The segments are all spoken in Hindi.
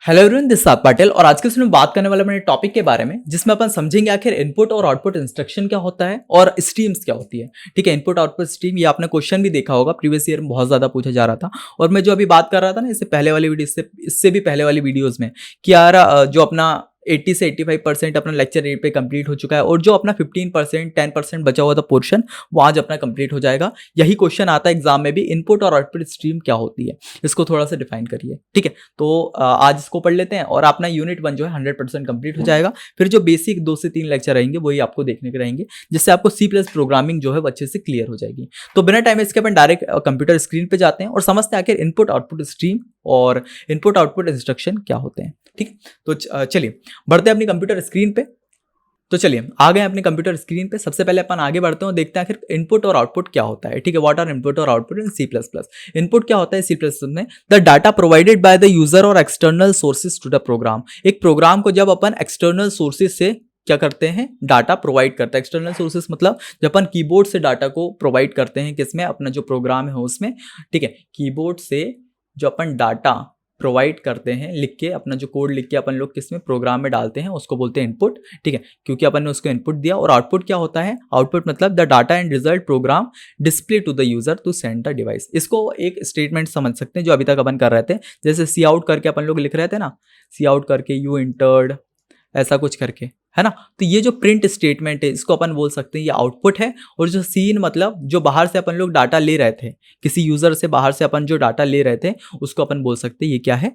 हेलो एवरीवन, दिस सात पाटिल और आज के इसमें बात करने वाले अपने टॉपिक के बारे में जिसमें अपन समझेंगे आखिर इनपुट और आउटपुट इंस्ट्रक्शन क्या होता है और स्ट्रीम्स क्या होती है। ठीक है, इनपुट आउटपुट स्ट्रीम ये आपने क्वेश्चन भी देखा होगा, प्रीवियस ईयर में बहुत ज्यादा पूछा जा रहा था। और मैं जो अभी बात कर रहा था ना इससे पहले वाली वीडियो इससे भी पहले वाली वीडियोज में कि यार जो अपना 80 से 85% अपना लेक्चर रेट पे कंप्लीट हो चुका है और जो अपना 15% 10% बचा हुआ था पोर्शन वो आज अपना कंप्लीट हो जाएगा। यही क्वेश्चन आता है एग्जाम में भी, इनपुट और आउटपुट स्ट्रीम क्या होती है, इसको थोड़ा सा डिफाइन करिए। ठीक है, तो आज इसको पढ़ लेते हैं और अपना यूनिट 1 जो है 100% कंप्लीट हो जाएगा। फिर जो बेसिक 2 से 3 लेक्चर रहेंगे वही आपको देखने के रहेंगे, जिससे आपको C+ प्रोग्रामिंग जो है वो अच्छे से क्लियर हो जाएगी। तो बिना टाइम इसके अपन डायरेक्ट कंप्यूटर स्क्रीन पे जाते हैं और समझते हैं आखिर इनपुट आउटपुट स्ट्रीम और इनपुट आउटपुट इंस्ट्रक्शन क्या होते हैं। ठीक, तो चलिए बढ़ते हैं अपनी कंप्यूटर स्क्रीन पे। तो चलिए आ गए अपने कंप्यूटर स्क्रीन पे। सबसे पहले अपन आगे बढ़ते हैं और देखते हैं आखिर इनपुट और आउटपुट क्या होता है। ठीक है, व्हाट आर इनपुट और आउटपुट इन C++। इनपुट क्या होता है C++ में? The data provided by the user और external sources to the program. एक प्रोग्राम को जब अपन एक्सटर्नल सोर्सेज से क्या करते हैं, डाटा प्रोवाइड करता है। एक्सटर्नल सोर्सेज मतलब जब अपन कीबोर्ड से डाटा को प्रोवाइड करते हैं, किसमें, अपना जो प्रोग्राम है उसमें। ठीक है, कीबोर्ड से जो अपन डाटा प्रोवाइड करते हैं, लिख के अपना जो कोड लिख के अपन लोग किसमें, प्रोग्राम में डालते हैं, उसको बोलते हैं इनपुट। ठीक है, क्योंकि अपन ने उसको इनपुट दिया। और आउटपुट क्या होता है? आउटपुट मतलब the data and result program display to the user to send the device. इसको एक स्टेटमेंट समझ सकते हैं जो अभी तक अपन कर रहे थे, जैसे सी आउट करके अपन लोग लिख रहे थे ना, सी आउट करके यू इंटर्ड, ऐसा कुछ करके, है ना। तो ये जो प्रिंट स्टेटमेंट है इसको अपन बोल सकते हैं ये आउटपुट है। और जो सीन मतलब जो बाहर से अपन लोग डाटा ले रहे थे, किसी यूजर से बाहर से अपन जो डाटा ले रहे थे उसको अपन बोल सकते हैं ये क्या है,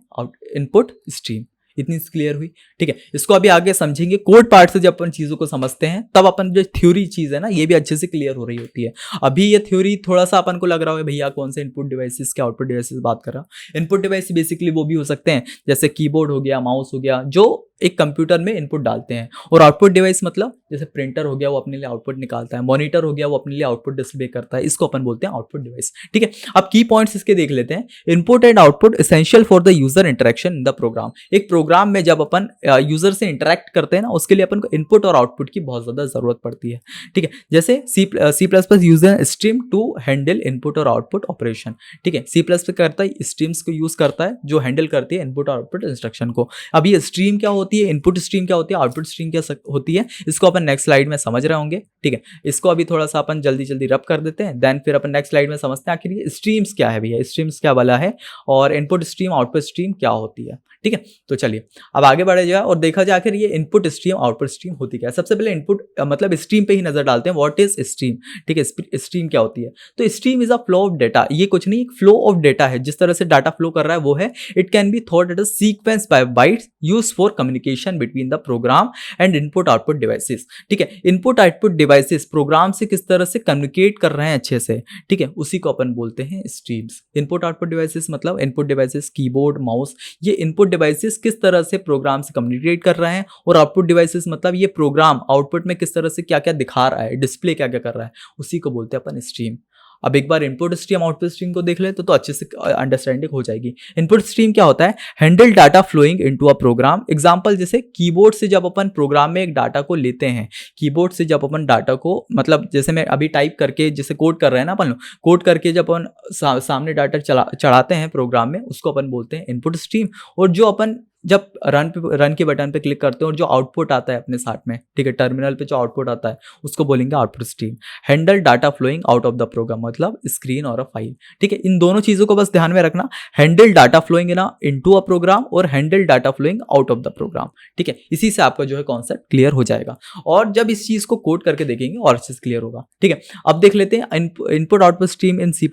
इनपुट स्ट्रीम। इतनी क्लियर हुई? ठीक है, इसको अभी आगे समझेंगे। कोड पार्ट से जब अपन चीजों को समझते हैं तब अपन जो थ्योरी चीज है ना ये भी अच्छे से क्लियर हो रही होती है। अभी ये थ्योरी थोड़ा सा अपन को लग रहा है भैया कौन से इनपुट डिवाइसेस के आउटपुट डिवाइसेस बात कर रहा। इनपुट डिवाइस बेसिकली वो भी हो सकते हैं जैसे कीबोर्ड हो गया, माउस हो गया, जो एक कंप्यूटर में इनपुट डालते हैं। और आउटपुट डिवाइस मतलब जैसे प्रिंटर हो गया वो अपने लिए आउटपुट निकालता है, मॉनिटर हो गया वो अपने लिए आउटपुट डिस्प्ले करता है, इसको अपन बोलते हैं आउटपुट डिवाइस। ठीक है, अब की पॉइंट्स इसके देख लेते हैं। Input and output essential for the user interaction in the program. एक प्रोग्राम में जब अपन यूजर से इंटरेक्ट करते हैं ना उसके लिए अपन को इनपुट और आउटपुट की बहुत ज्यादा जरूरत पड़ती है। ठीक है, जैसे C++ user stream to handle input और आउटपुट ऑपरेशन। ठीक है, C++ करता है स्ट्रीम्स को यूज करता है जो हैंडल करती है इनपुट और आउटपुट इंस्ट्रक्शन को। अब ये स्ट्रीम क्या होती है, इनपुट स्ट्रीम क्या होती है, आउटपुट स्ट्रीम क्या होती है, इसको अपन नेक्स्ट स्लाइड में समझ रहे होंगे। ठीक है, इसको अभी थोड़ा सा अपन जल्दी जल्दी रब कर देते हैं, देन फिर अपन नेक्स्ट स्लाइड में समझते हैं आखिर ये स्ट्रीम्स क्या है भैया, स्ट्रीम्स क्या वाला है और इनपुट स्ट्रीम आउटपुट स्ट्रीम क्या होती है। ठीक है, तो चलिए अब आगे बढ़े जाए और देखा जाए आखिर ये इनपुट स्ट्रीम आउटपुट स्ट्रीम होती क्या है। सबसे पहले इनपुट मतलब स्ट्रीम पे ही नजर डालते हैं, व्हाट इज स्ट्रीम। ठीक है, स्ट्रीम क्या होती है? तो stream is a flow of data. ये कुछ नहीं, एक फ्लो ऑफ डेटा है, जिस तरह से डाटा फ्लो कर रहा है वो है। It can be thought at a sequence by bytes used for communication between the program and input output devices. ठीक है, इनपुट आउटपुट डिवाइसेस प्रोग्राम से किस तरह से कम्युनिकेट कर रहे हैं अच्छे से, ठीक है, उसी को अपन बोलते हैं स्ट्रीम्स। इनपुट आउटपुट डिवाइसेस मतलब इनपुट डिवाइसेस कीबोर्ड, माउस, ये इनपुट डिवाइसेस किस तरह से प्रोग्राम से कम्युनिकेट कर रहे हैं। और आउटपुट डिवाइसेस मतलब ये प्रोग्राम आउटपुट में किस तरह से क्या क्या दिखा रहा है, डिस्प्ले क्या क्या कर रहा है, उसी को बोलते हैं अपन स्ट्रीम। अब एक बार इनपुट स्ट्रीम आउटपुट स्ट्रीम को देख ले तो अच्छे से अंडरस्टैंडिंग हो जाएगी। इनपुट स्ट्रीम क्या होता है? Handle data flowing into a program. Example जैसे कीबोर्ड से जब अपन प्रोग्राम में एक डाटा को लेते हैं, कीबोर्ड से जब अपन डाटा को मतलब जैसे मैं अभी टाइप करके जैसे कोड कर रहे हैं ना अपन लोग, कोड करके जब अपन सामने डाटा चढ़ाते हैं प्रोग्राम में उसको अपन बोलते हैं इनपुट स्ट्रीम। और जो अपन जब रन के बटन पे क्लिक करते हैं और जो आउटपुट आता है अपने साथ में, ठीक है, टर्मिनल पे जो आउटपुट आता है उसको बोलेंगे output stream. Handle data flowing out of the program मतलब स्क्रीन और अ फाइल। ठीक है, इन दोनों चीजों को बस ध्यान में रखना, handle data flowing into a program और handle data flowing out of the program. ठीक है, इसी से आपका जो है कॉन्सेप्ट क्लियर हो जाएगा और जब इस चीज को कोड करके देखेंगे और अच्छे से क्लियर होगा। ठीक है, अब देख लेते हैं input output stream in C++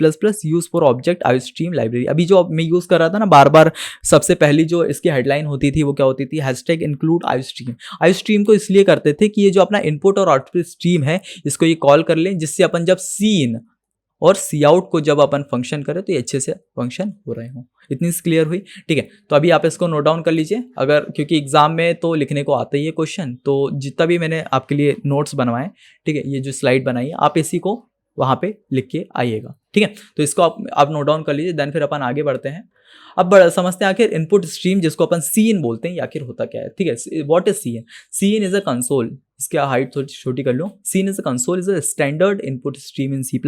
use for object I stream library. अभी जो मैं यूज कर रहा था ना बार बार, सबसे पहली जो इसकी हेडलाइन होती थी वो क्या होती थी, हैशटैग इंक्लूड आईस्ट्रीम। आईस्ट्रीम को इसलिए करते थे कि ये जो अपना इनपुट और आउटपुट स्ट्रीम है इसको ये कॉल कर लें, जिससे अपन जब सी इन और सी आउट को जब अपन फंक्शन करें तो ये अच्छे से फंक्शन हो रहे हो। इतनी क्लियर हुई? ठीक है, तो अभी आप इसको नोट डाउन कर लीजिए, अगर क्योंकि एग्जाम में तो लिखने को आता ही है क्वेश्चन, तो जितना भी मैंने आपके लिए नोट्स बनवाए, ठीक है, ये जो स्लाइड बनाई है आप इसी को वहां पे लिख के आइएगा। ठीक है, तो इसको आप नोट डाउन कर लीजिए, देन फिर अपन आगे बढ़ते हैं। अब समझते हैं आखिर इनपुट स्ट्रीम जिसको अपन सीन बोलते हैं ये आखिर होता क्या है। ठीक है, what is cin? Cin is a console. इसकी हाइट थोड़ी छोटी कर लो। Cin is a console is a standard input stream in C++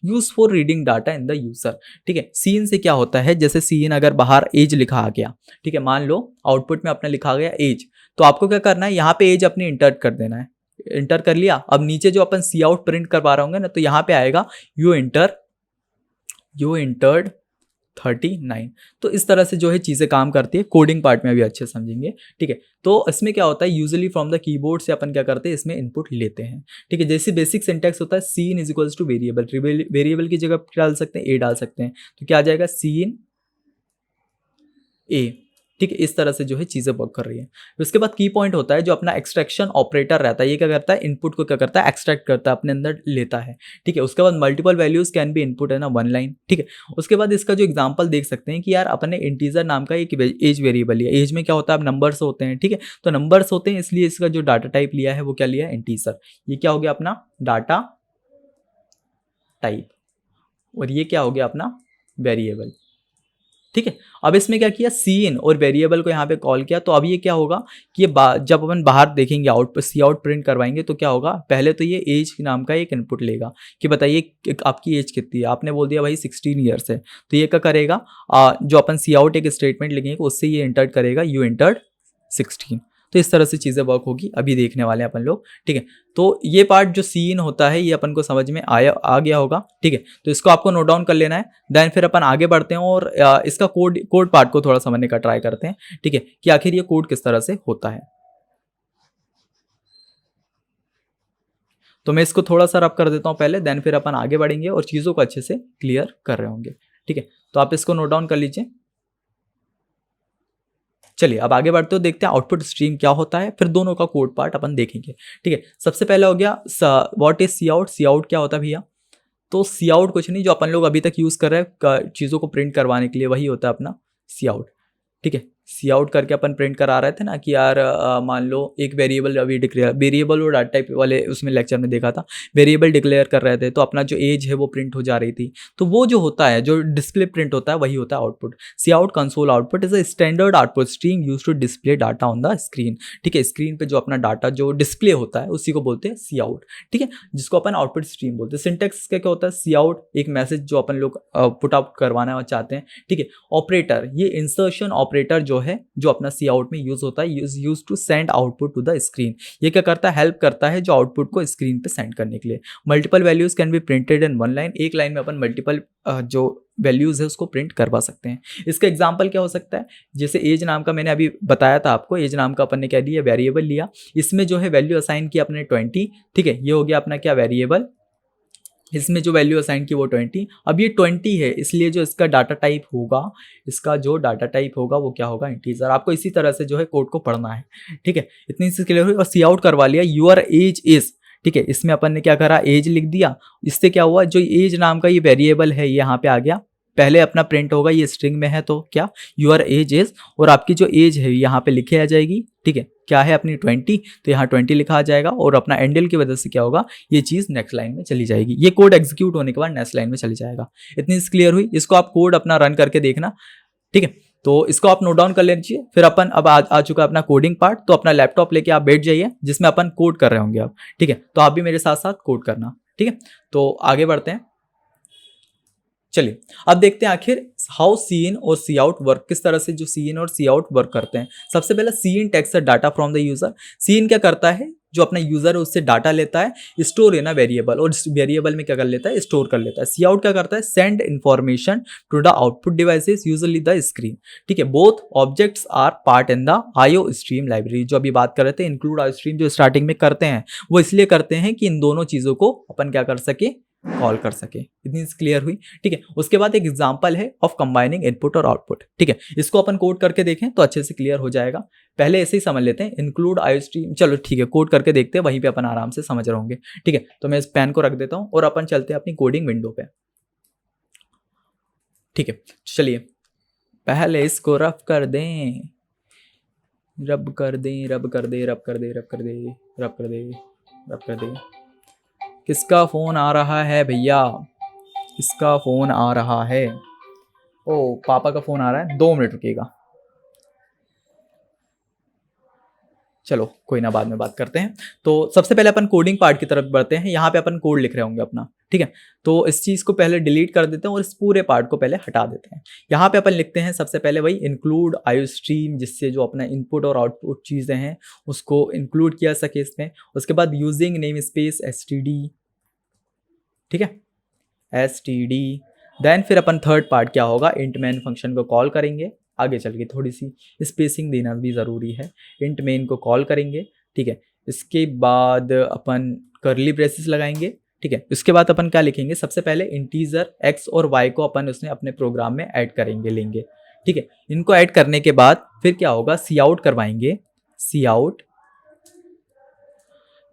use for reading data in the user. ठीक है, सीन से क्या होता है, जैसे सीन अगर बाहर एज लिखा आ गया, ठीक है, मान लो आउटपुट में अपना लिखा गया एज, तो आपको क्या करना है, यहाँ पे एज अपनी इंटर कर देना है। इंटर कर लिया, अब नीचे जो अपन सी आउट प्रिंट करवा रहे होंगे ना, तो यहाँ पे आएगा यू इंटर्ड 39। तो इस तरह से जो है चीज़ें काम करती है, कोडिंग पार्ट में अभी अच्छे समझेंगे। ठीक है, तो इसमें क्या होता है, यूजुअली फ्रॉम द कीबोर्ड से अपन क्या करते हैं, इसमें इनपुट लेते हैं। ठीक है, जैसे बेसिक सिंटैक्स होता है, cin is equals to variable, variable की जगह क्या डाल सकते हैं, ए डाल सकते हैं, तो क्या आ जाएगा, सीन ए। ठीक है, इस तरह से जो है चीज़ें वर्क कर रही है। उसके बाद की पॉइंट होता है जो अपना एक्सट्रैक्शन ऑपरेटर रहता है, ये क्या करता है, इनपुट को क्या करता है, एक्सट्रैक्ट करता है, अपने अंदर लेता है। ठीक है, उसके बाद multiple values can be input है ना, वन लाइन। ठीक है, उसके बाद इसका जो एग्जांपल देख सकते हैं कि यार अपने इंटीजर नाम का एक एज वेरिएबल लिया, एज में क्या होता है, अब नंबर्स होते हैं। ठीक है, तो नंबर्स होते हैं, इसलिए इसका जो डाटा टाइप लिया है वो क्या लिया है, इंटीजर। ये क्या हो गया अपना डाटा टाइप, और ये क्या हो गया अपना वेरिएबल। ठीक है, अब इसमें क्या किया, सीन और वेरिएबल को यहाँ पे कॉल किया, तो अब ये क्या होगा कि ये जब अपन बाहर देखेंगे आउटपुट सी आउट प्रिंट करवाएंगे, तो क्या होगा, पहले तो ये एज नाम का एक इनपुट लेगा कि बताइए आपकी एज कितनी है, आपने बोल दिया भाई 16 ईयर्स है, तो ये क्या करेगा, जो अपन सी आउट एक स्टेटमेंट लिखेंगे उससे ये इंटर करेगा यू इंटर्ड 16। तो इस तरह से चीज़ें वर्क होगी, अभी देखने वाले हैं अपन लोग। ठीक है, तो ये पार्ट जो सीन होता है ये अपन को समझ में आ गया होगा। ठीक है, तो इसको आपको नोट डाउन कर लेना है, देन फिर अपन आगे बढ़ते हैं और इसका कोड पार्ट को थोड़ा समझने का ट्राई करते हैं। ठीक है, कि आखिर ये कोड किस तरह से होता है। तो मैं इसको थोड़ा सा रब कर देता हूँ पहले, देन फिर अपन आगे बढ़ेंगे और चीज़ों को अच्छे से क्लियर कर रहे होंगे। ठीक है, तो आप इसको नोट डाउन कर लीजिए। चलिए अब आगे बढ़ते हो, देखते हैं आउटपुट स्ट्रीम क्या होता है, फिर दोनों का कोड पार्ट अपन देखेंगे। ठीक है, सबसे पहले हो गया what is cout. Cout क्या होता है भैया, तो सी आउट कुछ नहीं, जो अपन लोग अभी तक यूज़ कर रहे हैं चीज़ों को प्रिंट करवाने के लिए, वही होता है अपना सी आउट। ठीक है, सी आउट करके अपन प्रिंट करा रहे थे ना कि यार मान लो एक वेरिएबल अभी डिक्लेयर, वेरिएबल और डाटा टाइप वाले उसमें लेक्चर में देखा था, वेरिएबल डिक्लेयर कर रहे थे, तो अपना जो एज है वो प्रिंट हो जा रही थी। तो वो जो होता है, जो डिस्प्ले प्रिंट होता है, वही होता है output. Cout console output is a standard output stream use to display data on the screen. ठीक है, स्क्रीन पे जो अपना डाटा जो डिस्प्ले होता है उसी को बोलते हैं सी आउट। ठीक है, जिसको अपन आउटपुट स्ट्रीम बोलते हैं। सिंटेक्स क्या क्या होता है, सी आउट एक मैसेज जो अपन लोग पुट आउट करवाना चाहते हैं। ठीक है, ऑपरेटर, ये इंसर्शन ऑपरेटर जो है, जो अपना सी आउट में यूज होता है, use to send output to the screen. ये क्या करता है, हेल्प करता है जो आउटपुट को स्क्रीन पे सेंड करने के लिए। Multiple values can be printed in one line, एक लाइन में अपन मल्टीपल जो वैल्यूज है उसको प्रिंट करवा सकते हैं। इसका एग्जांपल क्या हो सकता है, जैसे एज नाम का मैंने अभी बताया था आपको, एज नाम का अपन ने क्या दिया, वेरिएबल लिया, इसमें जो है वैल्यू असाइन किया अपने 20। ठीक है, ये हो गया अपना क्या, वेरिएबल, इसमें जो वैल्यू असाइन की वो 20। अब ये 20 है, इसलिए जो इसका डाटा टाइप होगा, इसका जो डाटा टाइप होगा वो क्या होगा, इंटीजर। आपको इसी तरह से जो है कोड को पढ़ना है। ठीक है, इतनी सी क्लियर हुई। और सी आउट करवा लिया, यूर एज इज। ठीक है, इसमें अपन ने क्या करा, एज लिख दिया। इससे क्या हुआ, जो एज नाम का ये वेरिएबल है, ये यहाँ पे आ गया, पहले अपना प्रिंट होगा, ये स्ट्रिंग में है तो क्या, यूर एज इज, और आपकी जो एज है यहाँ पे लिखे आ जाएगी। ठीक है, क्या है अपनी 20, तो यहाँ 20 लिखा आ जाएगा, और अपना एंडल की वजह से क्या होगा, ये चीज़ नेक्स्ट लाइन में चली जाएगी। ये कोड एग्जीक्यूट होने के बाद नेक्स्ट लाइन में चली जाएगा। इतनी क्लियर हुई। इसको आप कोड अपना रन करके देखना। ठीक है, तो इसको आप नोट डाउन कर लीजिए। फिर अपन अब आ चुका अपना कोडिंग पार्ट, तो अपना लैपटॉप लेके आप बैठ जाइए जिसमें अपन कोड कर रहे होंगे अब। ठीक है, तो आप भी मेरे साथ साथ कोड करना। ठीक है, तो आगे बढ़ते हैं। चलिए अब देखते हैं आखिर हाउ सी इन और सी आउट वर्क, किस तरह से जो सी इन और सी आउट वर्क करते हैं। सबसे पहले cin takes data from the user. Cin क्या करता है, जो अपना यूजर है उससे डाटा लेता है, स्टोर है ना वेरिएबल, और वेरिएबल में क्या कर लेता है, स्टोर कर लेता है। सी आउट क्या करता है, send information to the output devices usually the screen. ठीक है, both objects are part in the IO stream library. जो अभी बात कर रहे थे, इंक्लूड आईओ स्ट्रीम जो स्टार्टिंग में करते हैं, वो इसलिए करते हैं कि इन दोनों चीजों को अपन क्या कर सके, कॉल कर सके। इतनी क्लियर हुई। ठीक है, उसके बाद एक एग्जांपल है ऑफ कंबाइनिंग इनपुट और आउटपुट। ठीक है, इसको अपन कोड करके देखें तो अच्छे से क्लियर हो जाएगा। पहले ऐसे ही समझ लेते हैं, इंक्लूड आईओ स्ट्रीम। चलो ठीक है, कोड करके देखते हैं, वहीं पे अपन आराम से समझ रहे होंगे। ठीक है, तो मैं इस पेन को रख देता हूं और अपन चलते हैं अपनी कोडिंग विंडो पे। ठीक है, चलिए पहले इसको रफ कर दें, रब कर दें, रब कर दे, रब कर दे, रब कर दे, रब कर दे, रब कर दे। किसका फोन आ रहा है भैया, किसका फोन आ रहा है, ओ पापा का फोन आ रहा है, 2 मिनट रुकिएगा। चलो कोई ना, बाद में बात करते हैं। तो सबसे पहले अपन कोडिंग पार्ट की तरफ बढ़ते हैं। यहाँ पे अपन कोड लिख रहे होंगे अपना, ठीक है। तो इस चीज़ को पहले डिलीट कर देते हैं और इस पूरे पार्ट को पहले हटा देते हैं। यहाँ पे अपन लिखते हैं सबसे पहले वही इंक्लूड आईओ स्ट्रीम, जिससे जो अपना इनपुट और आउटपुट चीज़ें हैं उसको इंक्लूड किया सके इसमें। उसके बाद यूजिंग नेम स्पेस एसटीडी, ठीक है, एसटीडी। देन फिर अपन थर्ड पार्ट क्या होगा, इंट मेन फंक्शन को कॉल करेंगे। आगे चल के थोड़ी सी स्पेसिंग देना भी ज़रूरी है। इंट मेन को कॉल करेंगे, ठीक है। इसके बाद अपन करली ब्रेसेस लगाएंगे, ठीक है। इसके बाद अपन क्या लिखेंगे, सबसे पहले इंटीजर एक्स और वाई को अपन उसने अपने प्रोग्राम में ऐड करेंगे, लेंगे, ठीक है। इनको ऐड करने के बाद फिर क्या होगा, सी आउट करवाएंगे। सी आउट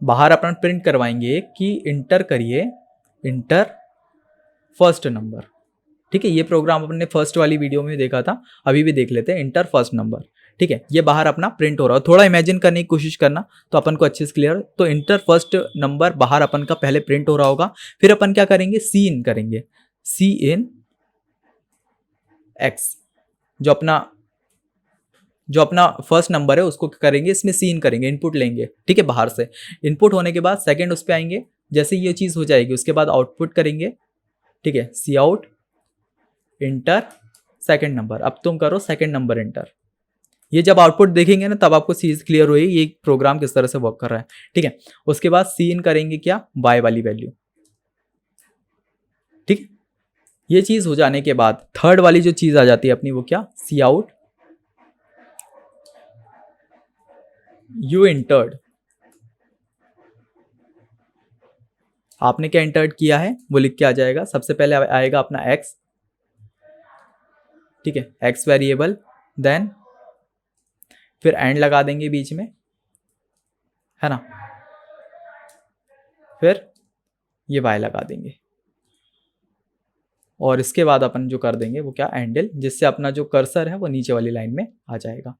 बाहर अपन प्रिंट करवाएंगे कि इंटर करिए, इंटर फर्स्ट नंबर, ठीक है। ये प्रोग्राम अपने फर्स्ट वाली वीडियो में देखा था, अभी भी देख लेते हैं। इंटर फर्स्ट नंबर, ठीक है। ये बाहर अपना प्रिंट हो रहा है। थोड़ा इमेजिन करने की कोशिश करना तो अपन को अच्छे से क्लियर। तो इंटर फर्स्ट नंबर बाहर अपन का पहले प्रिंट हो रहा होगा। फिर अपन क्या करेंगे, सी इन करेंगे, सी इन एक्स, जो अपना फर्स्ट नंबर है उसको करेंगे, इसमें सी इन करेंगे, इनपुट लेंगे, ठीक है, बाहर से। इनपुट होने के बाद सेकेंड उस पर आएंगे। जैसे ये चीज़ हो जाएगी उसके बाद आउटपुट करेंगे, ठीक है। सी आउट इंटर सेकंड नंबर। अब तुम करो सेकंड नंबर इंटर। ये जब आउटपुट देखेंगे ना तब आपको चीज क्लियर हुई ये प्रोग्राम किस तरह से वर्क कर रहा है, ठीक है। उसके बाद सी इन करेंगे क्या, वाई वाली वैल्यू, ठीक। ये चीज हो जाने के बाद थर्ड वाली जो चीज आ जाती है अपनी, वो क्या, सी आउट यू इंटर्ड। आपने क्या इंटर्ड किया है वो लिख के आ जाएगा। सबसे पहले आएगा अपना एक्स, ठीक है, एक्स वेरिएबल। देन फिर एंड लगा देंगे बीच में, है ना। फिर ये वाई लगा देंगे और इसके बाद अपन जो कर देंगे वो क्या, एंडल, जिससे अपना जो कर्सर है वो नीचे वाली लाइन में आ जाएगा,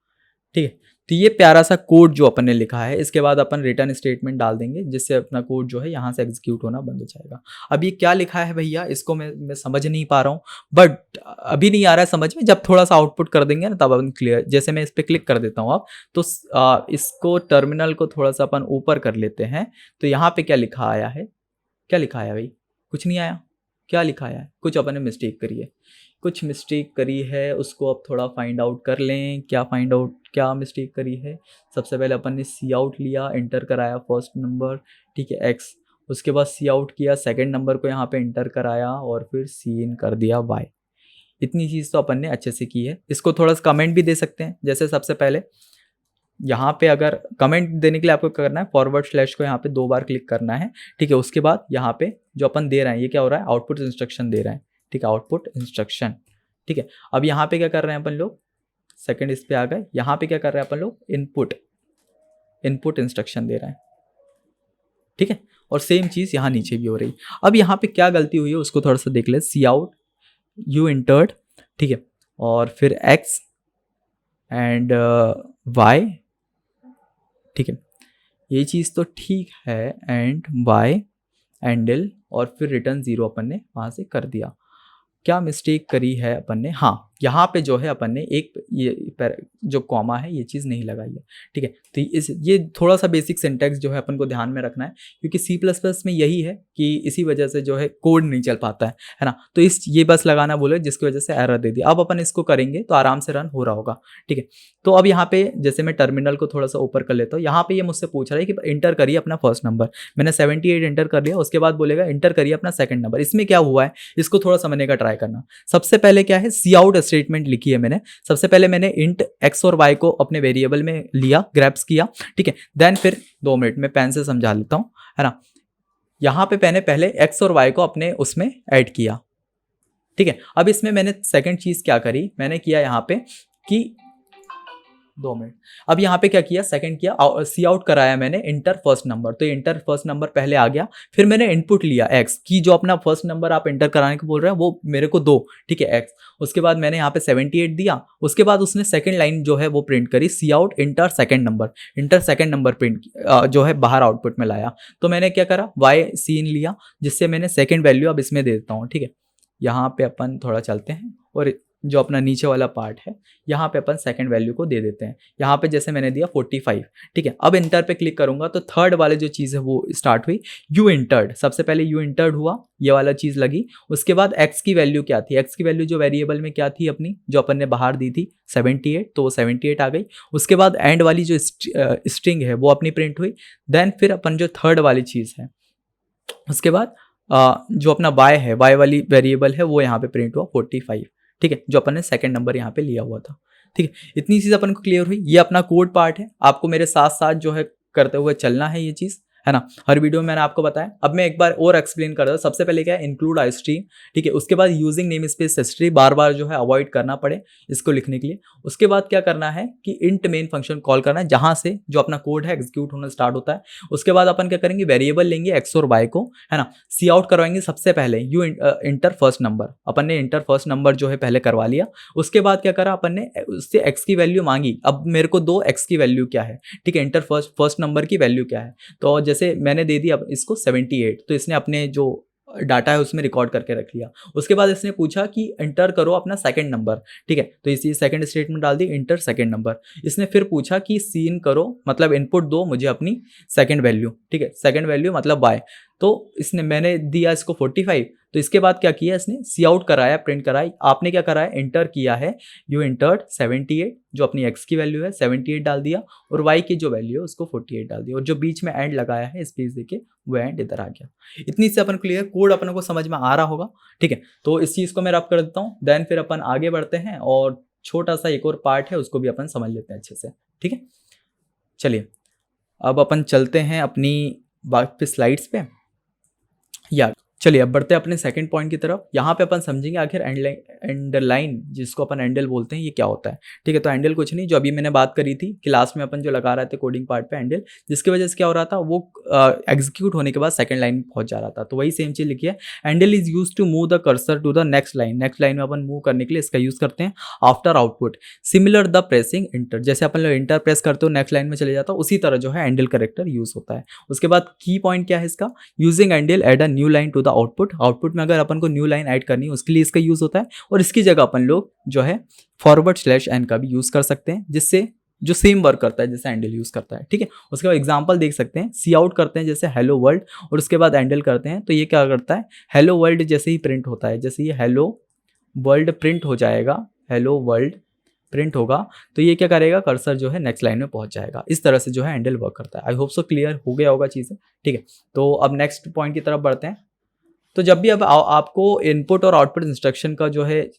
ठीक है। तो ये प्यारा सा कोड जो अपन ने लिखा है, इसके बाद अपन रिटर्न स्टेटमेंट डाल देंगे जिससे अपना कोड जो है यहाँ से एग्जीक्यूट होना बंद हो जाएगा। अब ये क्या लिखा है भैया, इसको मैं समझ नहीं पा रहा हूँ, बट अभी नहीं आ रहा है समझ में। जब थोड़ा सा आउटपुट कर देंगे ना तब अपन क्लियर। जैसे मैं इस पर क्लिक कर देता हूँ अब, तो इसको टर्मिनल को थोड़ा सा अपन ऊपर कर लेते हैं। तो यहाँ पे क्या लिखा आया है, क्या लिखा आया भाई, कुछ नहीं आया। क्या लिखा आया है, कुछ अपन ने मिस्टेक करी है, कुछ मिस्टेक करी है, उसको अब थोड़ा फाइंड आउट कर लें। क्या मिस्टेक करी है। सबसे पहले अपन ने सी आउट लिया, इंटर कराया फर्स्ट नंबर, ठीक है, एक्स। उसके बाद सी आउट किया, सेकंड नंबर को यहाँ पे इंटर कराया और फिर सी इन कर दिया वाई। इतनी चीज़ तो अपन ने अच्छे से की है। इसको थोड़ा सा कमेंट भी दे सकते हैं। जैसे सबसे पहले यहाँ पे अगर कमेंट देने के लिए आपको करना है, फॉरवर्ड स्लैश को यहाँ पे 2 बार क्लिक करना है, ठीक है। उसके बाद यहाँ पे जो अपन दे रहे हैं ये क्या हो रहा है, आउटपुट इंस्ट्रक्शन दे रहे हैं, ठीक है, आउटपुट इंस्ट्रक्शन, ठीक है। अब यहाँ पे क्या कर रहे हैं अपन लोग, सेकंड इस पे आ गए। यहाँ पे क्या कर रहे हैं अपन लोग, इनपुट इंस्ट्रक्शन दे रहे हैं, ठीक है। और सेम चीज़ यहाँ नीचे भी हो रही। अब यहाँ पे क्या गलती हुई है उसको थोड़ा सा देख ले। सी आउट यू इंटर्ड, ठीक है, और फिर एक्स एंड वाई, ठीक है, ये चीज़ तो ठीक है। एंड वाई एंडल और फिर रिटर्न 0 अपन ने वहाँ से कर दिया। क्या मिस्टेक करी है अपन ने, हाँ, यहाँ पे जो है अपन ने एक ये जो कॉमा है ये चीज़ नहीं लगाई है, ठीक है। तो ये थोड़ा सा बेसिक सिंटैक्स जो है अपन को ध्यान में रखना है, क्योंकि C++ में यही है कि इसी वजह से जो है कोड नहीं चल पाता है ना। तो ये बस लगाना बोले जिसकी वजह से एरर दे दिया। अब अपन इसको करेंगे तो आराम से रन हो रहा होगा, ठीक है। तो अब यहाँ पे जैसे मैं टर्मिनल को थोड़ा सा ऊपर कर लेता हूँ। यहाँ पे ये मुझसे पूछ रहा है कि इंटर करिए अपना फर्स्ट नंबर। मैंने 78 इंटर कर लिया। उसके बाद बोलेगा इंटर करिए अपना सेकंड नंबर। इसमें क्या हुआ है इसको थोड़ा समझने का ट्राई करना। सबसे पहले क्या है, सी आउट स्टेटमेंट लिखी है मैंने। सबसे पहले मैंने इंट एक्स और वाई को अपने वेरिएबल में लिया, ग्रैब्स किया, ठीक है। देन फिर 2 मिनट में पेन से समझा लेता हूँ, है ना। यहाँ पे मैंने पहले एक्स और वाई को अपने उसमें ऐड किया, ठीक है। अब इसमें मैंने सेकंड चीज क्या करी, मैंने किया यहाँ पे कि 2 मिनट। अब यहाँ पे क्या किया, सेकंड किया, सी आउट कराया मैंने इंटर फर्स्ट नंबर। तो इंटर फर्स्ट नंबर पहले आ गया। फिर मैंने इनपुट लिया एक्स की, जो अपना फर्स्ट नंबर आप इंटर कराने को बोल रहे हैं वो मेरे को दो, ठीक है, एक्स। उसके बाद मैंने यहाँ पे 78 दिया। उसके बाद उसने सेकंड लाइन जो है वो प्रिंट करी, cout enter second number. Enter second number print जो है बाहर आउटपुट में लाया। तो मैंने क्या करा, वाई सी इन लिया, जिससे मैंने सेकंड वैल्यू अब इसमें दे देता हूँ, ठीक है। यहाँ पे अपन थोड़ा चलते हैं और जो अपना नीचे वाला पार्ट है, यहाँ पे अपन सेकंड वैल्यू को दे देते हैं। यहाँ पे जैसे मैंने दिया 45, ठीक है। अब इंटर पे क्लिक करूंगा तो थर्ड वाले जो चीज़ है वो स्टार्ट हुई, यू इंटर्ड। सबसे पहले यू इंटर्ड हुआ, ये वाला चीज़ लगी। उसके बाद एक्स की वैल्यू क्या थी, एक्स की वैल्यू जो वेरिएबल में क्या थी अपनी, जो अपन ने बाहर दी थी 78, तो वो 78 आ गई। उसके बाद एंड वाली जो स्ट्रिंग है वो अपनी प्रिंट हुई। देन फिर अपन जो थर्ड वाली चीज़ है, उसके बाद जो अपना y है, y वाली वेरिएबल है वो यहाँ पे प्रिंट हुआ 45, ठीक है, जो अपन ने सेकंड नंबर यहाँ पे लिया हुआ था, ठीक है। इतनी चीज़ अपन को क्लियर हुई। ये अपना कोड पार्ट है, आपको मेरे साथ साथ जो है करते हुए चलना है ये चीज़, है ना। हर वीडियो में मैंने आपको बताया। अब मैं एक बार और एक्सप्लेन कर रहा हूँ। सबसे पहले क्या है, इंक्लूड आई स्ट्रीम, ठीक है। उसके बाद यूजिंग नेम स्पेस हिस्ट्री, बार बार जो है अवॉइड करना पड़े इसको लिखने के लिए। उसके बाद क्या करना है कि इंट मेन फंक्शन कॉल करना है, जहां से जो अपना कोड है एग्जीक्यूट होना स्टार्ट होता है। उसके बाद अपन क्या करेंगे, वेरिएबल लेंगे एक्स और वाई को, है ना, सी आउट करवाएंगे। सबसे पहले यू इंटर फर्स्ट नंबर, अपन ने इंटर फर्स्ट नंबर जो है पहले करवा लिया। उसके बाद क्या करा अपन ने, उससे एक्स की वैल्यू मांगी। अब मेरे को दो एक्स की वैल्यू क्या है, ठीक है, इंटर फर्स्ट नंबर की वैल्यू क्या है। तो जैसे मैंने दे दी अब इसको 78, तो इसने अपने जो डाटा है उसमें रिकॉर्ड करके रख लिया। उसके बाद इसने पूछा कि इंटर करो अपना सेकंड नंबर, ठीक है, तो इसी सेकंड स्टेटमेंट डाल दी, इंटर सेकंड नंबर। इसने फिर पूछा कि सीन करो, मतलब इनपुट दो मुझे अपनी सेकंड वैल्यू, ठीक है, सेकंड वैल्यू मतलब वाई। तो इसने, मैंने दिया इसको 45, तो इसके बाद क्या किया इसने, सी आउट कराया, प्रिंट कराई। आपने क्या कराया, इंटर किया है, यू इंटर्ड 78, जो अपनी एक्स की वैल्यू है 78 डाल दिया, और वाई की जो वैल्यू है उसको 48 डाल दिया, और जो बीच में एंड लगाया है स्पेस देके वो एंड इधर आ गया। इतनी से अपन क्लियर, कोड अपन को समझ में आ रहा होगा, ठीक है। तो इस चीज़ को मैं रब कर देता हूँ, देन फिर अपन आगे बढ़ते हैं और छोटा सा एक और पार्ट है उसको भी अपन समझ लेते हैं अच्छे से, ठीक है। चलिए अब अपन चलते हैं अपनी बाकी स्लाइड्स पे, या चलिए अब बढ़ते हैं अपने सेकंड पॉइंट की तरफ। यहाँ पे अपन समझेंगे आखिर एंडरलाइन, जिसको अपन एंडल बोलते हैं, ये क्या होता है, ठीक है। तो एंडल कुछ नहीं, जो अभी मैंने बात करी थी क्लास में अपन जो लगा रहे थे कोडिंग पार्ट पे एंडल, जिसकी वजह से क्या हो रहा था, वो एग्जीक्यूट होने के बाद सेकंड लाइन पहुंच जा रहा था। तो वही सेम चीज लिखी है, endl is use to move the cursor to the next line. Next line में अपन मूव करने के लिए इसका यूज करते हैं after output, similar the pressing inter. जैसे अपन लोग इंटर प्रेस करते हो नेक्स्ट लाइन में चले जाता, उसी तरह जो है एंडल करेक्टर यूज होता है। उसके बाद की पॉइंट क्या है इसका, using endl add a new line to the output. Output में अगर अपन को न्यू लाइन ऐड करनी है उसके लिए इसका यूज होता है, और इसकी जगह अपन लोग जो है फॉरवर्ड स्लैश एन का भी यूज कर सकते हैं, जिससे जो सेम वर्क करता है जैसे एंडल यूज करता है, ठीक है। उसके बाद एग्जांपल देख सकते हैं, सी आउट करते हैं जैसे हेलो वर्ल्ड, और उसके बाद एंडल करते हैं तो ये क्या करता है, हेलो वर्ल्ड जैसे ही प्रिंट होता है, जैसे ये हेलो वर्ल्ड प्रिंट हो जाएगा, हेलो वर्ल्ड प्रिंट होगा, तो ये क्या करेगा, कर्सर जो है नेक्स्ट लाइन में पहुंच जाएगा। इस तरह से जो है हैंडल वर्क करता है। आई होप सो क्लियर हो गया होगा चीज़ें, ठीक है। तो अब नेक्स्ट पॉइंट की तरफ बढ़ते हैं। तो जब भी अब आपको इनपुट और आउटपुट इंस्ट्रक्शन का जो है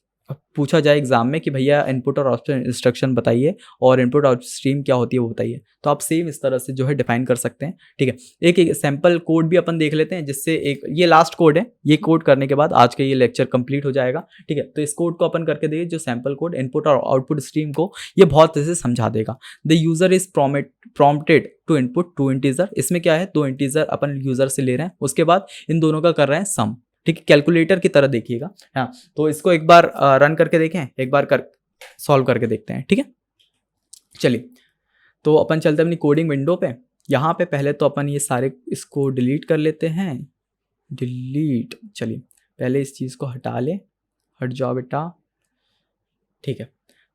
पूछा जाए एग्जाम में कि भैया इनपुट और आउटपुट इंस्ट्रक्शन बताइए और इनपुट आउटपुट स्ट्रीम क्या होती है वो बताइए, तो आप सेम इस तरह से जो है डिफाइन कर सकते हैं, ठीक है। एक सैम्पल कोड भी अपन देख लेते हैं, जिससे एक ये लास्ट कोड है, ये कोड करने के बाद आज का ये लेक्चर कंप्लीट हो जाएगा, ठीक है। तो इस कोड को अपन करके देखिए, जो सैम्पल कोड इनपुट और आउटपुट स्ट्रीम को ये बहुत अच्छे से समझा देगा। The user is prompted to input two integer. इसमें क्या है, दो इंटीजर अपन यूजर से ले रहे हैं, उसके बाद इन दोनों का कर रहे हैं सम, ठीक है, कैलकुलेटर की तरह देखिएगा। हाँ, तो इसको एक बार रन करके देखें, एक बार कर सॉल्व करके देखते हैं, ठीक है। चलिए तो अपन चलते हैं अपनी कोडिंग विंडो पे। यहाँ पे पहले तो अपन ये सारे इसको डिलीट कर लेते हैं, डिलीट। चलिए पहले इस चीज़ को हटा ले, हट जाओ बेटा, ठीक है।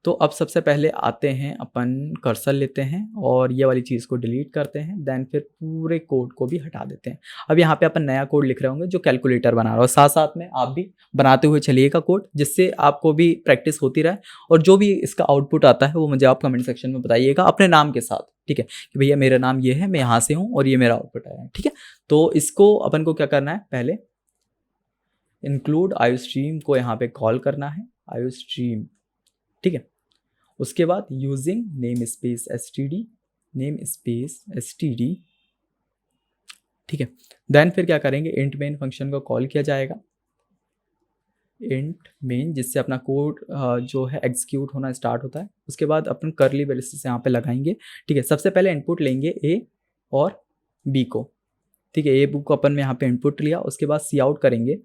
तो अब सबसे पहले आते हैं अपन कर्सर लेते हैं और ये वाली चीज़ को डिलीट करते हैं, देन फिर पूरे कोड को भी हटा देते हैं। अब यहाँ पे अपन नया कोड लिख रहे होंगे जो कैलकुलेटर बना रहा हो, साथ साथ में आप भी बनाते हुए चलिएगा कोड, जिससे आपको भी प्रैक्टिस होती रहे, और जो भी इसका आउटपुट आता है वो मुझे आप कमेंट सेक्शन में बताइएगा अपने नाम के साथ, ठीक है, कि भैया मेरा नाम ये है, मैं यहाँ से हूँ और ये मेरा आउटपुट आया है, ठीक है। तो इसको अपन को क्या करना है, पहले इंक्लूड आयु स्ट्रीम को यहाँ पे कॉल करना है, आयु स्ट्रीम, ठीक है। उसके बाद using name space STD, name space STD, ठीक है। देन फिर क्या करेंगे, इंट मेन फंक्शन को कॉल किया जाएगा, इंट मेन, जिससे अपना कोड जो है एग्जीक्यूट होना स्टार्ट होता है। उसके बाद अपन करली ब्रेसेस यहाँ पे लगाएंगे, ठीक है। सबसे पहले इनपुट लेंगे ए और बी को, ठीक है, ए बुक को अपन में यहाँ पे इनपुट लिया। उसके बाद सी आउट करेंगे,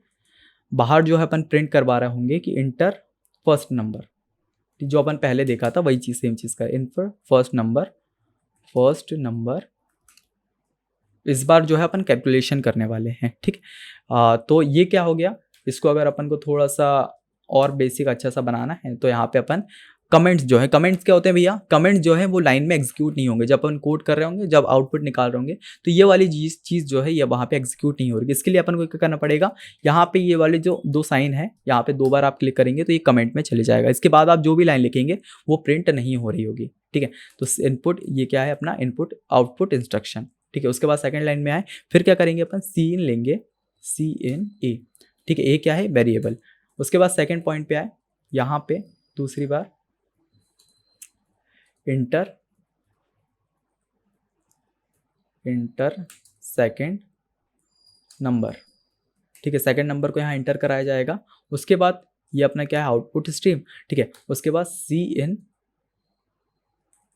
बाहर जो है अपन प्रिंट करवा रहे होंगे कि इंटर फर्स्ट नंबर, जो अपन पहले देखा था वही चीज़, सेम चीज़ का, इंटर फर्स्ट नंबर। इस बार जो है अपन कैलकुलेशन करने वाले हैं, ठीक। तो ये क्या हो गया, इसको अगर अपन को थोड़ा सा और बेसिक अच्छा सा बनाना है तो यहाँ पे अपन कमेंट्स जो है, कमेंट्स क्या होते हैं भैया, कमेंट्स जो है वो लाइन में एग्जीक्यूट नहीं होंगे जब अपन कोड कर रहे होंगे, जब आउटपुट निकाल रहे होंगे तो ये वाली चीज़ जो है ये वहाँ पे एग्जीक्यूट नहीं हो रही। इसके लिए अपन को क्या करना पड़ेगा, यहाँ पे ये वाले जो 2 साइन है यहाँ पे 2 बार आप क्लिक करेंगे तो ये कमेंट में चले जाएगा। इसके बाद आप जो भी लाइन लिखेंगे वो प्रिंट नहीं हो रही होगी, ठीक है। तो इनपुट ये क्या है अपना इनपुट आउटपुट इंस्ट्रक्शन, ठीक है। उसके बाद सेकंड लाइन में आए, फिर क्या करेंगे अपन सी इन लेंगे, सी इन ए, ठीक है। ए क्या है वेरिएबल। उसके बाद सेकंड पॉइंट पे आए, यहाँ पे दूसरी बार इंटर सेकंड नंबर, ठीक है। सेकंड नंबर को यहाँ इंटर कराया जाएगा। उसके बाद ये अपना क्या है आउटपुट स्ट्रीम, ठीक है। उसके बाद सी इन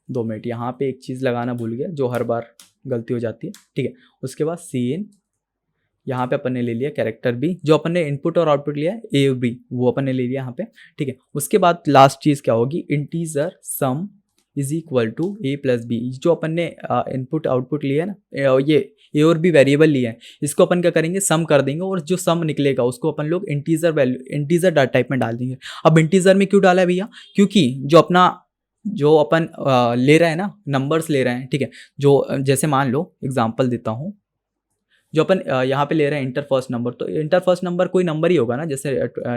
2 मिनट, यहाँ पे एक चीज़ लगाना भूल गया जो हर बार गलती हो जाती है, ठीक है। उसके बाद सी इन, यहाँ पे अपन ने ले लिया कैरेक्टर बी, जो अपन ने इनपुट और आउटपुट लिया ए और बी वो अपन ने ले लिया यहाँ पे, ठीक है। उसके बाद लास्ट चीज़ क्या होगी, integer sum is equal to A plus B, जो अपन ने इनपुट आउटपुट लिया है ना, ये ए और बी वेरिएबल लिए हैं, इसको अपन क्या करेंगे सम कर देंगे और जो सम निकलेगा उसको अपन लोग integer value integer data type में डाल देंगे। अब इंटीजर में क्यों डाला है भैया, क्योंकि जो अपन ले रहे हैं ना नंबर्स ले रहे हैं, ठीक है। जो जैसे मान लो एग्जांपल देता हूँ, जो अपन यहाँ पे ले रहे हैं इंटर फर्स्ट नंबर, तो इंटर फर्स्ट नंबर कोई नंबर ही होगा ना, जैसे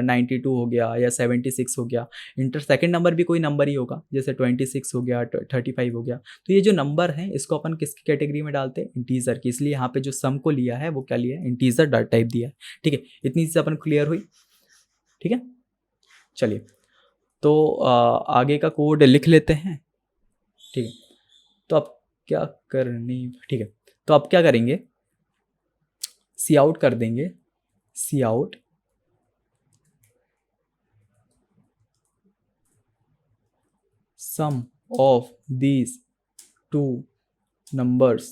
92 हो गया या 76 हो गया। इंटर सेकंड नंबर भी कोई नंबर ही होगा, जैसे 26 हो गया, 35 हो गया। तो ये जो नंबर है इसको अपन किसकी कैटेगरी में डालते हैं, इंटीजर की। इसलिए यहाँ पे जो सम को लिया है वो क्या लिया है, इंटीजर डाटा टाइप दिया है, ठीक है। इतनी चीज़ अपन क्लियर हुई, ठीक है। चलिए तो आगे का कोड लिख लेते हैं, ठीक है। तो अब क्या करनी, ठीक है। तो अब क्या करेंगे, सी आउट कर देंगे, cout sum of these 2 numbers,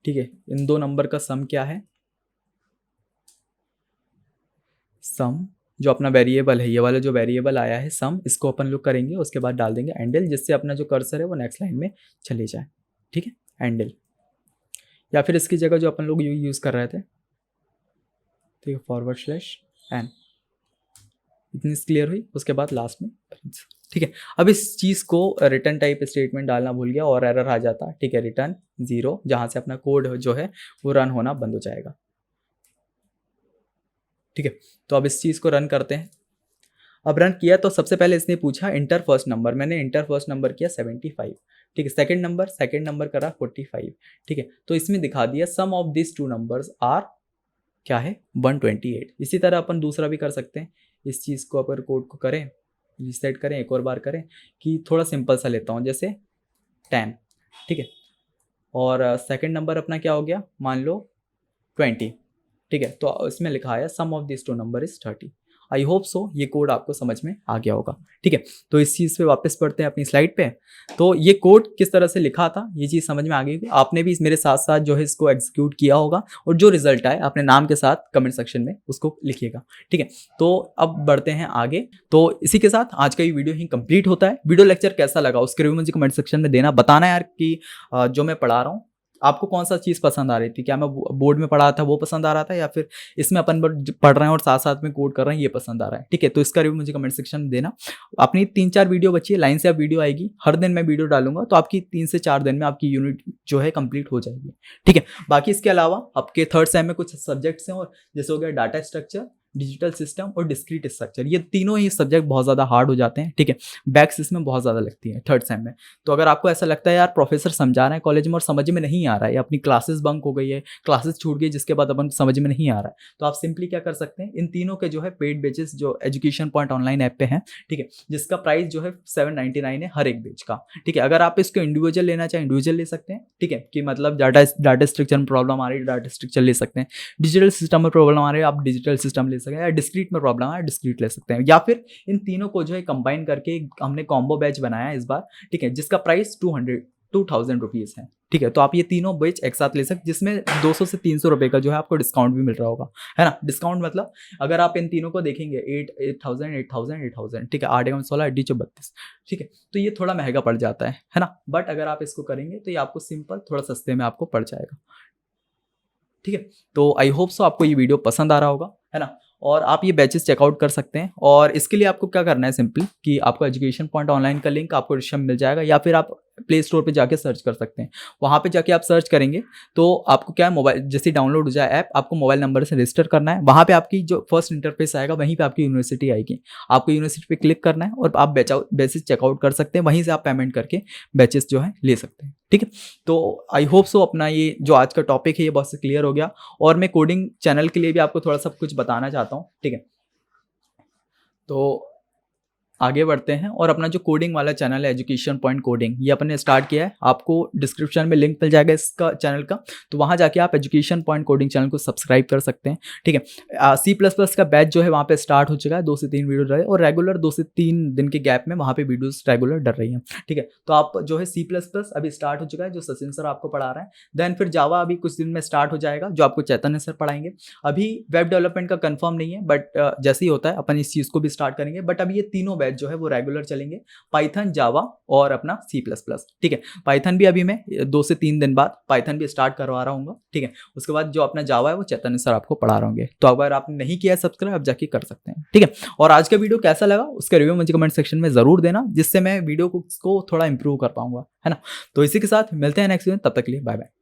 ठीक है। इन 2 नंबर का सम क्या है, सम जो अपना वेरिएबल है, ये वाला जो वेरिएबल आया है सम, इसको अपन लोग करेंगे। उसके बाद डाल देंगे एंडल, जिससे अपना जो कर्सर है वो नेक्स्ट लाइन में चले जाए, ठीक है। एंडल या फिर इसकी जगह जो अपन लोग यूज़ कर रहे थे, ठीक है, फॉरवर्ड स्लैश एन। इतनी क्लियर हुई। उसके बाद लास्ट में, ठीक है। अब इस चीज़ को रिटर्न टाइप स्टेटमेंट डालना भूल गया और एरर आ जाता, ठीक है, रिटर्न 0, जहाँ से अपना कोड जो है वो रन होना बंद हो जाएगा, ठीक है। तो अब इस चीज़ को रन करते हैं। अब रन किया तो सबसे पहले इसने पूछा इंटर फर्स्ट नंबर, मैंने इंटर फर्स्ट नंबर किया 75, ठीक है। सेकंड नंबर करा 45, ठीक है। तो इसमें दिखा दिया सम ऑफ दिस 2 नंबर्स आर क्या है 128। इसी तरह अपन दूसरा भी कर सकते हैं। इस चीज़ को अगर कोड को करें, रिसेट करें, एक और बार करें कि थोड़ा सिंपल सा लेता हूँ, जैसे 10, ठीक है। और सेकंड नंबर अपना क्या हो गया, मान लो 20, ठीक है। तो इसमें लिखा है sum of this 2 number is 30। I hope so ये कोड आपको समझ में आ गया होगा, ठीक है। तो इस चीज़ पे वापस पढ़ते हैं अपनी स्लाइड पे। तो ये कोड किस तरह से लिखा था ये चीज़ समझ में आ गई, आपने भी मेरे साथ साथ जो है इसको एग्जीक्यूट किया होगा और जो रिजल्ट आए अपने नाम के साथ कमेंट सेक्शन में उसको लिखिएगा, ठीक है। तो अब बढ़ते हैं आगे। तो इसी के साथ आज का ये वीडियो ही कंप्लीट होता है। वीडियो लेक्चर कैसा लगा उसके रिव्यू मुझे कमेंट सेक्शन में देना, बताना यार कि जो मैं पढ़ा रहा हूँ आपको कौन सा चीज़ पसंद आ रही थी, क्या मैं बोर्ड में पढ़ा था वो पसंद आ रहा था या फिर इसमें अपन पढ़ रहे हैं और साथ साथ में कोड कर रहे हैं ये पसंद आ रहा है, ठीक है। तो इसका रिव्यू मुझे कमेंट सेक्शन में देना। अपनी 3-4 वीडियो बची है, लाइन से अब वीडियो आएगी, हर दिन मैं वीडियो डालूंगा, तो आपकी 3 से 4 दिन में आपकी यूनिट जो है कंप्लीट हो जाएगी, ठीक है। बाकी इसके अलावा आपके थर्ड सेम में कुछ सब्जेक्ट्स हैं, और जैसे हो गया डाटा स्ट्रक्चर, डिजिटल सिस्टम और डिस्क्रीट स्ट्रक्चर, ये तीनों ही सब्जेक्ट बहुत ज़्यादा हार्ड हो जाते हैं, ठीक है। बैक्स इसमें बहुत ज़्यादा लगती है थर्ड सेम में। तो अगर आपको ऐसा लगता है यार प्रोफेसर समझा रहे हैं कॉलेज में और समझ में नहीं आ रहा है, या अपनी क्लासेस बंक हो गई है, क्लासेस छूट गई जिसके बाद अपन समझ में नहीं आ रहा है, तो आप सिंपली क्या कर सकते हैं, इन तीनों के जो है पेड बेचेस जो एजुकेशन पॉइंट ऑनलाइन ऐप पे हैं, ठीक है, जिसका प्राइस जो है 799 है हर एक बेच का, ठीक है। अगर आप इसको इंडिविजुअल लेना चाहें इंडिविजुअल ले सकते हैं, ठीक है, कि मतलब डाटा स्ट्रक्चर में प्रॉब्लम आ रही है डाटा स्ट्रक्चर ले सकते हैं, डिजिटल सिस्टम में प्रॉब्लम आ रही है आप डिजिटल सिस्टम ले सकते हैं, या डिस्क्रीट में प्रॉब्लम है डिस्क्रीट ले सकते हैं, या फिर इन तीनों को जो है कंबाइन करके हमने कॉम्बो बैच बनाया इस बार, ठीक है, जिसका प्राइस 2000 रुपीज़ है, ठीक है। तो आप ये तीनों बैच एक साथ ले सकते, जिसमें 200 से 300 रुपये का जो है आपको डिस्काउंट भी मिल रहा होगा, है ना। डिस्काउंट मतलब अगर आप इन तीनों को देखेंगे 8000, ठीक है, 8 16 8 32, ठीक है, तो ये थोड़ा महंगा पड़ जाता है ना। बट अगर आप इसको करेंगे तो ये आपको सिंपल थोड़ा सस्ते में आपको पड़ जाएगा, ठीक है। तो आई होप सो आपको ये वीडियो पसंद आ रहा होगा, है ना। और आप ये बैचेस चेकआउट कर सकते हैं। और इसके लिए आपको क्या करना है, सिंपली कि आपको एजुकेशन पॉइंट ऑनलाइन का लिंक आपको डिस्क्रिप्शन में मिल जाएगा, या फिर आप प्ले स्टोर पे जाके सर्च कर सकते हैं। वहाँ पे जाके आप सर्च करेंगे तो आपको क्या है, मोबाइल जैसे डाउनलोड हो जाए ऐप, आपको मोबाइल नंबर से रजिस्टर करना है। वहाँ पे आपकी जो फर्स्ट इंटरफेस आएगा वहीं पे आपकी यूनिवर्सिटी आएगी, आपको यूनिवर्सिटी पे क्लिक करना है और आप बैचेस चेकआउट कर सकते हैं। वहीं से आप पेमेंट करके बैचेस जो है ले सकते हैं। ठीक है, तो आई होप सो अपना ये जो आज का टॉपिक है ये बहुत से क्लियर हो गया। और मैं कोडिंग चैनल के लिए भी आपको थोड़ा सा कुछ बताना चाहता हूँ। ठीक है, तो आगे बढ़ते हैं और अपना जो कोडिंग वाला चैनल है एजुकेशन पॉइंट कोडिंग, ये अपन ने स्टार्ट किया है। आपको डिस्क्रिप्शन में लिंक मिल जाएगा इसका चैनल का, तो वहाँ जाके आप एजुकेशन पॉइंट कोडिंग चैनल को सब्सक्राइब कर सकते हैं। ठीक है, C++ का बैच जो है वहाँ पे स्टार्ट हो चुका है, 2 से 3 वीडियो रहे और रेगुलर 2 से 3 दिन के गैप में वहाँ पे वीडियोस रेगुलर डल रही हैं। ठीक है, तो आप जो है C++ अभी स्टार्ट हो चुका है, जो सचिन सर आपको पढ़ा रहे हैं। देन फिर जावा अभी कुछ दिन में स्टार्ट हो जाएगा, जो आपको चैतन्य सर पढ़ाएंगे। अभी वेब डेवलपमेंट का कंफर्म नहीं है, बट जैसे ही होता है अपन इस चीज़ को भी स्टार्ट करेंगे। बट अभी ये तीनों बैच जो है वो रेगुलर चलेंगे, पाइथन, जावा और अपना C++। ठीक है, पाइथन भी अभी मैं 2 से 3 दिन बाद पाइथन भी स्टार्ट करवा रहा हूँ। ठीक है, उसके बाद जो अपना जावा है वो चैतन्य सर आपको पढ़ा रहे होंगे। तो अगर आपने नहीं किया है सब्सक्राइब, आप जाके कर सकते हैं। ठीक है, और आज का वीडियो कैसा लगा उसका रिव्यू मुझे कमेंट सेक्शन में जरूर देना, जिससे मैं वीडियो को थोड़ा इंप्रूव कर पाऊंगा, है ना। तो इसी के साथ मिलते हैं नेक्स्ट वीडियो, तब तक के लिए बाय बाय।